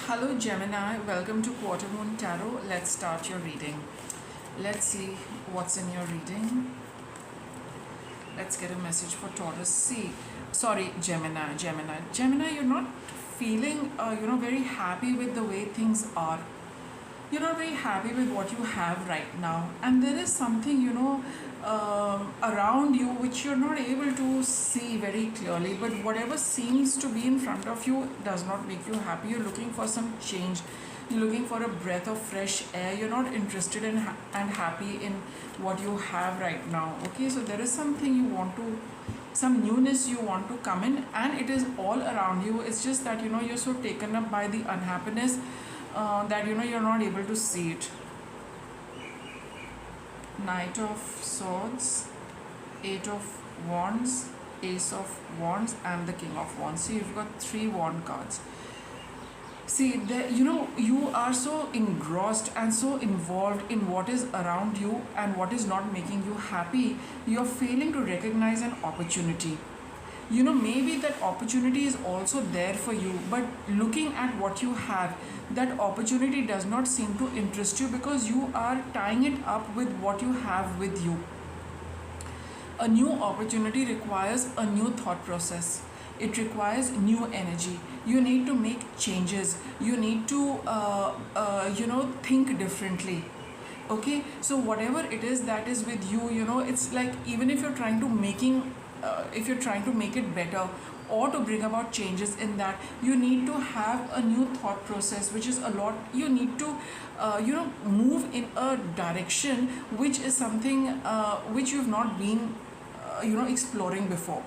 Hello Gemini, welcome to Quarter Moon Tarot. Let's start your reading. Let's see what's in your reading. Let's get a message for Taurus. Gemini, you're not feeling, very happy with the way things are. You're not very happy with what you have right now, and there is something around you which you're not able to see very clearly, but whatever seems to be in front of you does not make you happy. You're looking for some change, you're looking for a breath of fresh air. You're not interested in and happy in what you have right now. Okay, so there is something you want to, some newness you want to come in, and it is all around you. It's just that you're so taken up by the unhappiness that you're not able to see it. Knight of Swords, Eight of Wands, Ace of Wands, and the King of Wands. See, you've got 3 wand cards. See, you are so engrossed and so involved in what is around you and what is not making you happy. You're failing to recognize an opportunity. Maybe that opportunity is also there for you, but looking at what you have, that opportunity does not seem to interest you because you are tying it up with what you have with you. A new opportunity requires a new thought process. It requires new energy. You need to make changes. You need to think differently. Okay, so whatever it is that is with you, it's like, even if you're trying to make it better or to bring about changes in that, you need to have a new thought process, which is a lot. You need to move in a direction which is something which you've not been exploring before.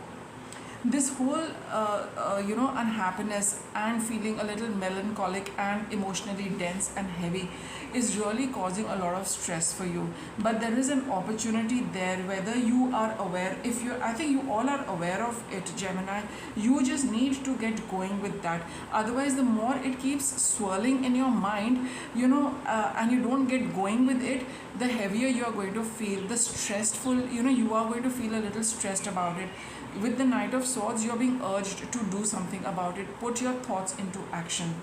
This whole unhappiness and feeling a little melancholic and emotionally dense and heavy is really causing a lot of stress for you, but there is an opportunity there, whether you are aware. I think you all are aware of it, Gemini. You just need to get going with that. Otherwise, the more it keeps swirling in your mind, and you don't get going with it, the heavier you are going to feel, the stressful, you are going to feel a little stressed about it. With the Knight of Swords, you're being urged to do something about it. Put your thoughts into action.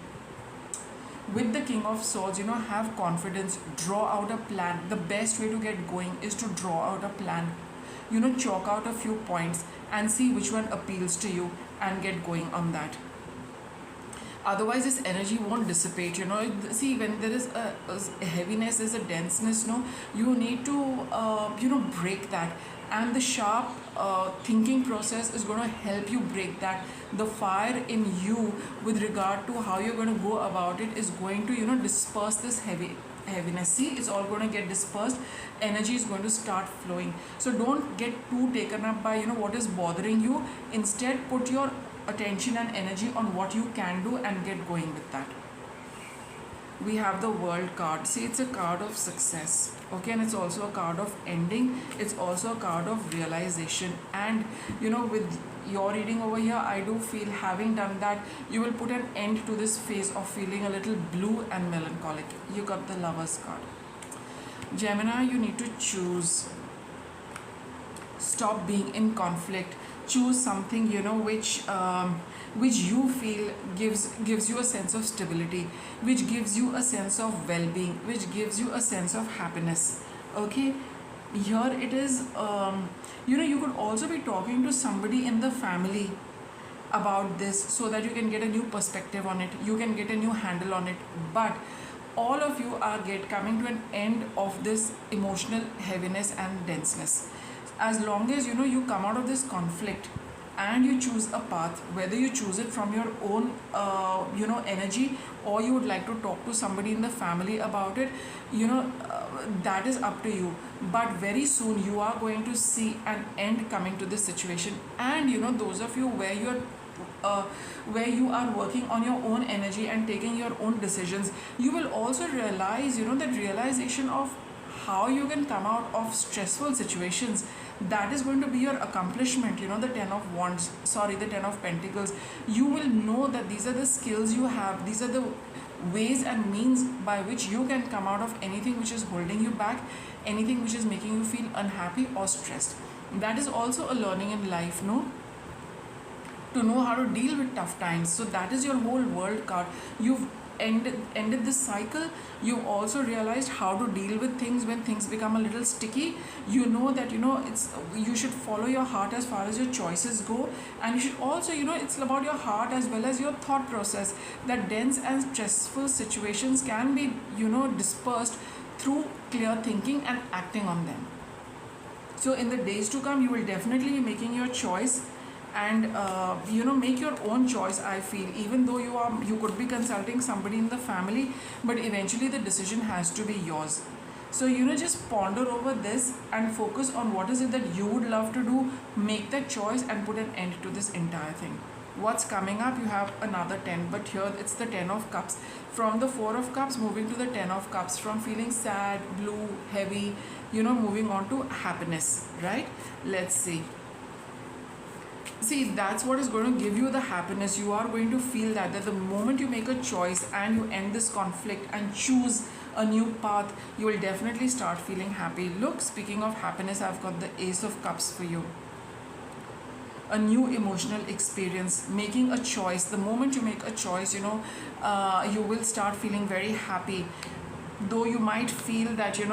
With the King of Swords, have confidence. Draw out a plan. The best way to get going is to draw out a plan. Chalk out a few points and see which one appeals to you and get going on that. Otherwise, this energy won't dissipate. See, when there is a heaviness, there's a denseness, you need to break that, and the sharp thinking process is going to help you break that. The fire in you with regard to how you're going to go about it is going to disperse this heaviness. See, it's all going to get dispersed. Energy is going to start flowing. So don't get too taken up by what is bothering you. Instead, put your attention and energy on what you can do and get going with that. We have the World card. See, it's a card of success. Okay, and it's also a card of ending. It's also a card of realization. And with your reading over here, I do feel, having done that, you will put an end to this phase of feeling a little blue and melancholic. You got the Lovers card. Gemini, you need to choose. Stop being in conflict. Choose something which you feel gives you a sense of stability, which gives you a sense of well-being, which gives you a sense of happiness. Okay, here it is. You could also be talking to somebody in the family about this, so that you can get a new perspective on it, you can get a new handle on it. But all of you are coming to an end of this emotional heaviness and denseness. As long as you come out of this conflict and you choose a path, whether you choose it from your own energy, or you would like to talk to somebody in the family about it, that is up to you. But very soon you are going to see an end coming to this situation. And those of you where you are working on your own energy and taking your own decisions, you will also realize that realization of how you can come out of stressful situations. That is going to be your accomplishment. The Ten of Pentacles. You will know that these are the skills you have. These are the ways and means by which you can come out of anything which is holding you back, anything which is making you feel unhappy or stressed. That is also a learning in life, to know how to deal with tough times. So that is your whole World card. You've ended this cycle. You've also realized how to deal with things when things become a little sticky. You know that it's you should follow your heart as far as your choices go, and you should also it's about your heart as well as your thought process. That dense and stressful situations can be dispersed through clear thinking and acting on them. So in the days to come, you will definitely be making your choice, and make your own choice. I feel, even though you could be consulting somebody in the family, but eventually the decision has to be yours. So just ponder over this and focus on what is it that you would love to do. Make that choice and put an end to this entire thing. What's coming up? You have another 10, but here it's the 10 of cups. From the 4 of cups moving to the 10 of cups, from feeling sad, blue, heavy, moving on to happiness, right? Let's see. See, that's what is going to give you the happiness. You are going to feel that the moment you make a choice and you end this conflict and choose a new path, you will definitely start feeling happy. Look, speaking of happiness, I've got the Ace of Cups for you. A new emotional experience, making a choice. The moment you make a choice, you will start feeling very happy. Though you might feel that you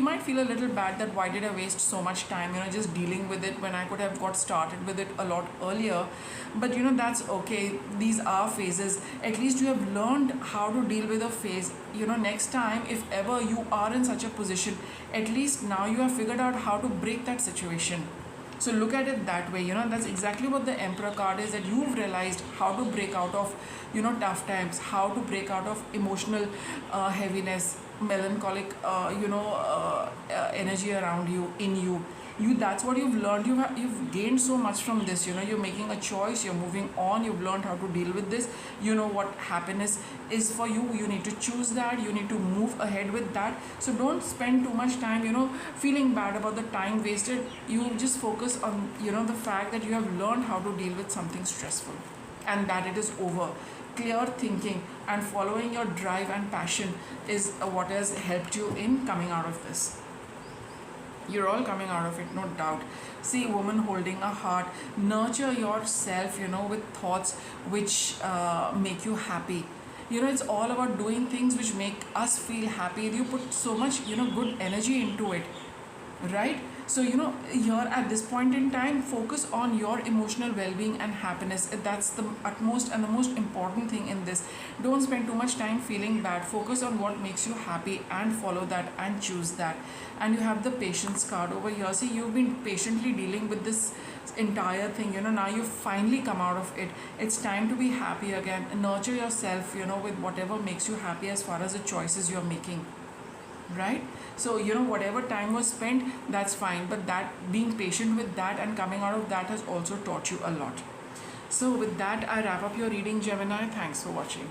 might feel a little bad that why did I waste so much time just dealing with it when I could have got started with it a lot earlier. But that's okay. These are phases. At least you have learned how to deal with a phase. Next time, if ever you are in such a position, at least now you have figured out how to break that situation. So look at it that way. That's exactly what the Emperor card is, that you've realized how to break out of tough times, how to break out of emotional heaviness, melancholic energy around you, in you. That's what you've learned. You've gained so much from this. You're making a choice, you're moving on, you've learned how to deal with this. You know what happiness is for you. You need to choose that, you need to move ahead with that. So don't spend too much time feeling bad about the time wasted. You just focus on the fact that you have learned how to deal with something stressful and that it is over. Clear thinking and following your drive and passion is what has helped you in coming out of this. You're all coming out of it, no doubt. See, woman holding a heart. Nurture yourself, with thoughts which make you happy. It's all about doing things which make us feel happy. You put so much, good energy into it, right? So, here at this point in time, focus on your emotional well-being and happiness. That's the utmost and the most important thing in this. Don't spend too much time feeling bad. Focus on what makes you happy and follow that and choose that. And you have the patience card over here. See, you've been patiently dealing with this entire thing. Now you've finally come out of it. It's time to be happy again. Nurture yourself, with whatever makes you happy as far as the choices you're making. Right? So whatever time was spent, that's fine, but that being patient with that and coming out of that has also taught you a lot. So with that, I wrap up your reading, Gemini. Thanks for watching.